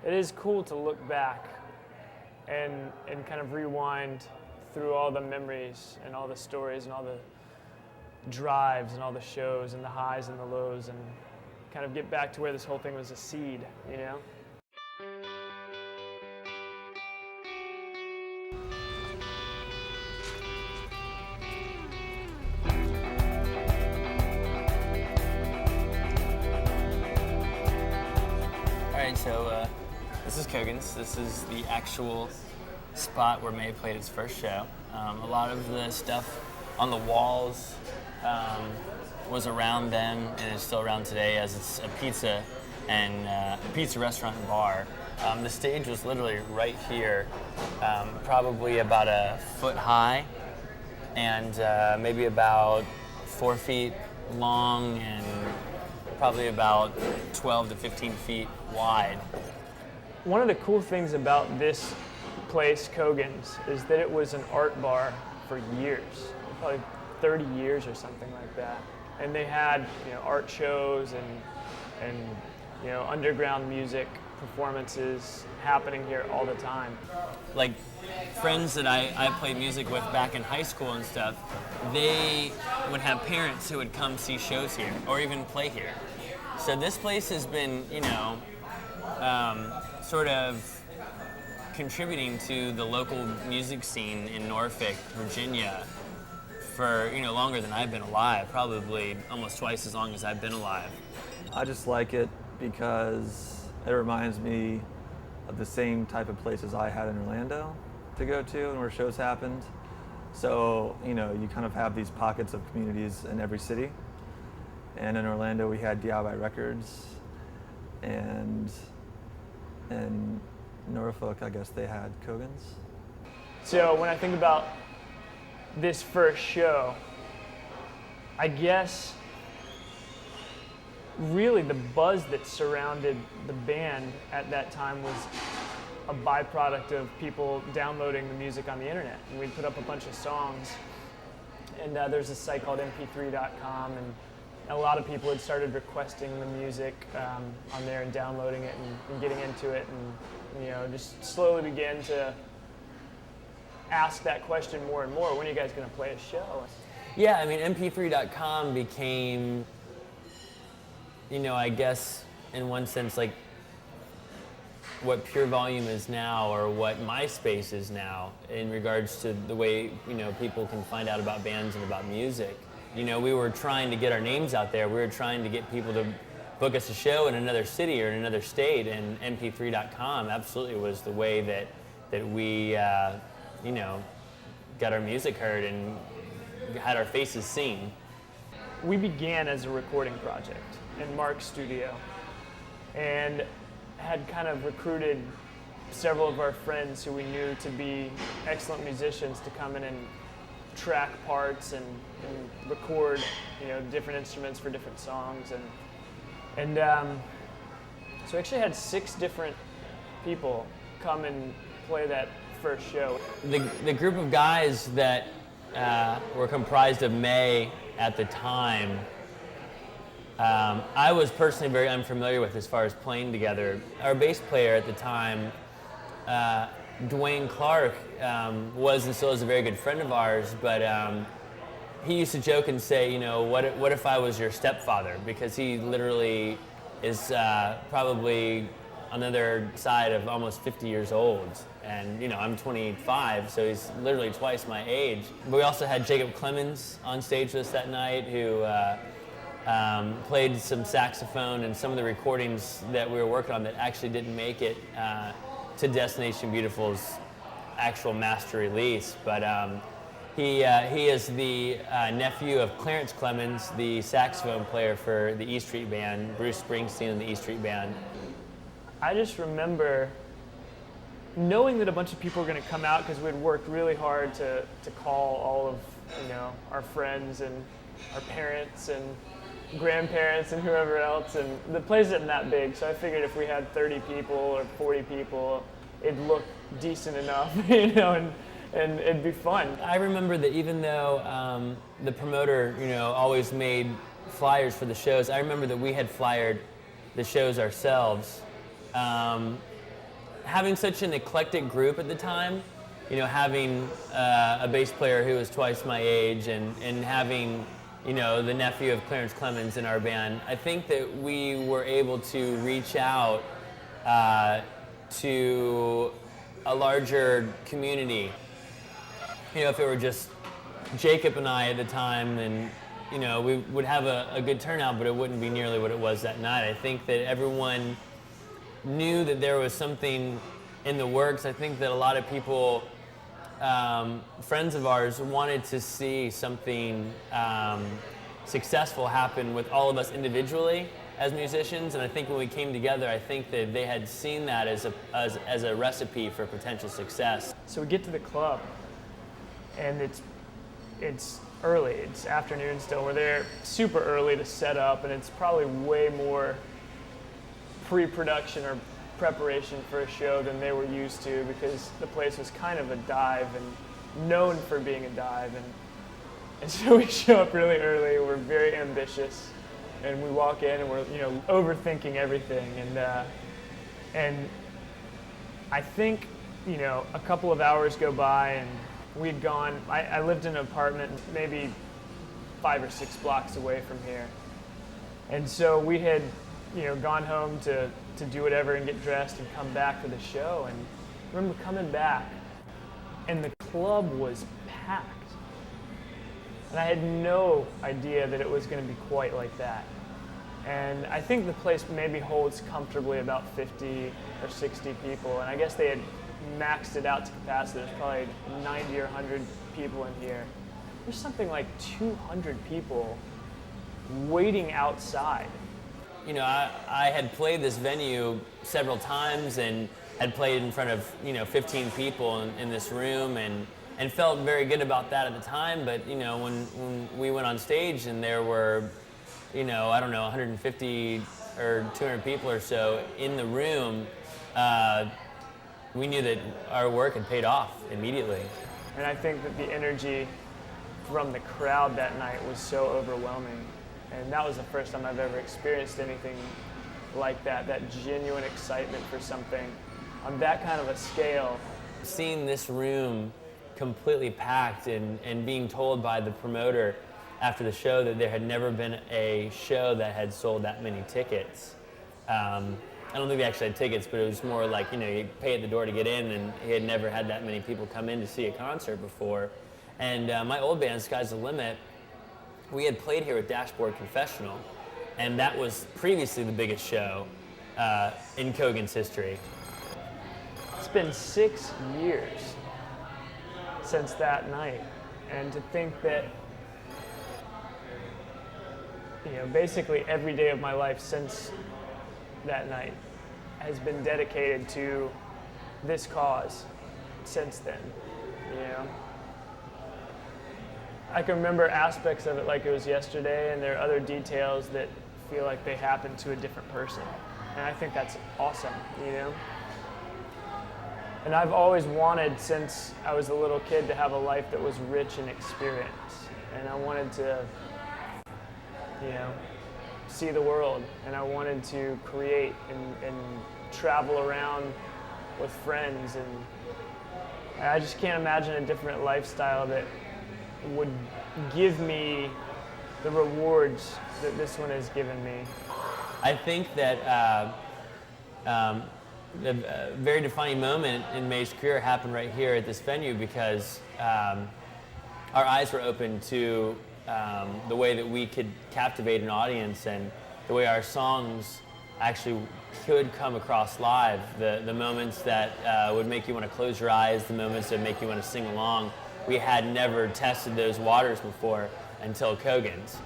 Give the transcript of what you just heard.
it is cool to look back and kind of rewind through all the memories and all the stories and all the drives and all the shows and the highs and the lows, and kind of get back to where this whole thing was a seed, you know? All right, so this is Kogan's. This is the actual spot where May played its first show. A lot of the stuff on the walls was around then and is still around today, as it's a pizza restaurant and bar. The stage was literally right here, probably about a foot high and maybe about 4 feet long and probably about 12 to 15 feet wide. One of the cool things about this place, Kogan's, is that it was an art bar for years, probably 30 years or something like that. And they had, art shows and underground music performances happening here all the time. Like friends that I played music with back in high school and stuff, they would have parents who would come see shows here or even play here. So this place has been, sort of contributing to the local music scene in Norfolk, Virginia for, longer than I've been alive, probably almost twice as long as I've been alive. I just like it because it reminds me of the same type of places I had in Orlando to go to and where shows happened. So, you kind of have these pockets of communities in every city. And in Orlando we had DIY Records, and in Norfolk, I guess they had Kogan's. So when I think about this first show, I guess really the buzz that surrounded the band at that time was a byproduct of people downloading the music on the internet. And we'd put up a bunch of songs, and there's a site called mp3.com, and a lot of people had started requesting the music on there and downloading it and getting into it, and just slowly began to ask that question more and more. When are you guys going to play a show? Yeah, I mean, mp3.com became, I guess in one sense, like what Pure Volume is now, or what MySpace is now, in regards to the way, people can find out about bands and about music. We were trying to get our names out there. We were trying to get people to book us a show in another city or in another state, and mp3.com absolutely was the way that we, got our music heard and had our faces seen. We began as a recording project in Mark's studio, and had kind of recruited several of our friends who we knew to be excellent musicians to come in and track parts and record, different instruments for different songs, and so we actually had 6 different people come and play that first show. The group of guys that were comprised of May at the time, I was personally very unfamiliar with as far as playing together. Our bass player at the time, Dwayne Clark, was and still is a very good friend of ours, but he used to joke and say, what if I was your stepfather? Because he literally is probably on the other side of almost 50 years old. And, I'm 25, so he's literally twice my age. But we also had Jacob Clemens on stage with us that night, who played some saxophone, and some of the recordings that we were working on that actually didn't make it to Destination Beautiful's actual master release. But he is the nephew of Clarence Clemens, the saxophone player for the E Street Band, Bruce Springsteen and the E Street Band. I just remember knowing that a bunch of people were going to come out, because we'd worked really hard to call all of our friends and our parents and grandparents and whoever else, and the place isn't that big, so I figured if we had 30 people or 40 people, it'd look decent enough, and it'd be fun. I remember that even though the promoter, always made flyers for the shows, I remember that we had flyered the shows ourselves. having such an eclectic group at the time, having a bass player who was twice my age and having, the nephew of Clarence Clemens in our band, I think that we were able to reach out to a larger community. If it were just Jacob and I at the time, then we would have a good turnout, but it wouldn't be nearly what it was that night. I think that everyone knew that there was something in the works. I think that a lot of people, friends of ours, wanted to see something successful happen with all of us individually as musicians, and I think when we came together, I think that they had seen that as a recipe for potential success. So we get to the club, and it's early. It's afternoon still. We're there super early to set up, and it's probably way more pre-production or preparation for a show than they were used to, because the place was kind of a dive and known for being a dive. And so we show up really early. We're very ambitious, and we walk in and we're overthinking everything. And I think a couple of hours go by, and we'd gone. I lived in an apartment maybe 5 or 6 blocks away from here, and so we had gone home to do whatever and get dressed and come back for the show. And I remember coming back, and the club was packed. And I had no idea that it was going to be quite like that. And I think the place maybe holds comfortably about 50 or 60 people. And I guess they had maxed it out to capacity. There's probably 90 or 100 people in here. There's something like 200 people waiting outside. I had played this venue several times and had played in front of 15 people in this room and felt very good about that at the time. But when we went on stage and there were 150 or 200 people or so in the room, we knew that our work had paid off immediately. And I think that the energy from the crowd that night was so overwhelming. And that was the first time I've ever experienced anything like that genuine excitement for something on that kind of a scale. Seeing this room completely packed and being told by the promoter after the show that there had never been a show that had sold that many tickets. I don't think they actually had tickets, but it was more like, you pay at the door to get in, and he had never had that many people come in to see a concert before. And my old band, Sky's the Limit, we had played here with Dashboard Confessional, and that was previously the biggest show in Kogan's history. It's been 6 years since that night, and to think that basically every day of my life since that night has been dedicated to this cause since then. I can remember aspects of it like it was yesterday, and there are other details that feel like they happened to a different person. And I think that's awesome, And I've always wanted, since I was a little kid, to have a life that was rich in experience. And I wanted to, see the world. And I wanted to create and travel around with friends. And I just can't imagine a different lifestyle that would give me the rewards that this one has given me. I think that a very defining moment in May's career happened right here at this venue, because our eyes were open to the way that we could captivate an audience and the way our songs actually could come across live. The moments that would make you want to close your eyes, the moments that make you want to sing along. We had never tested those waters before until Kogan's.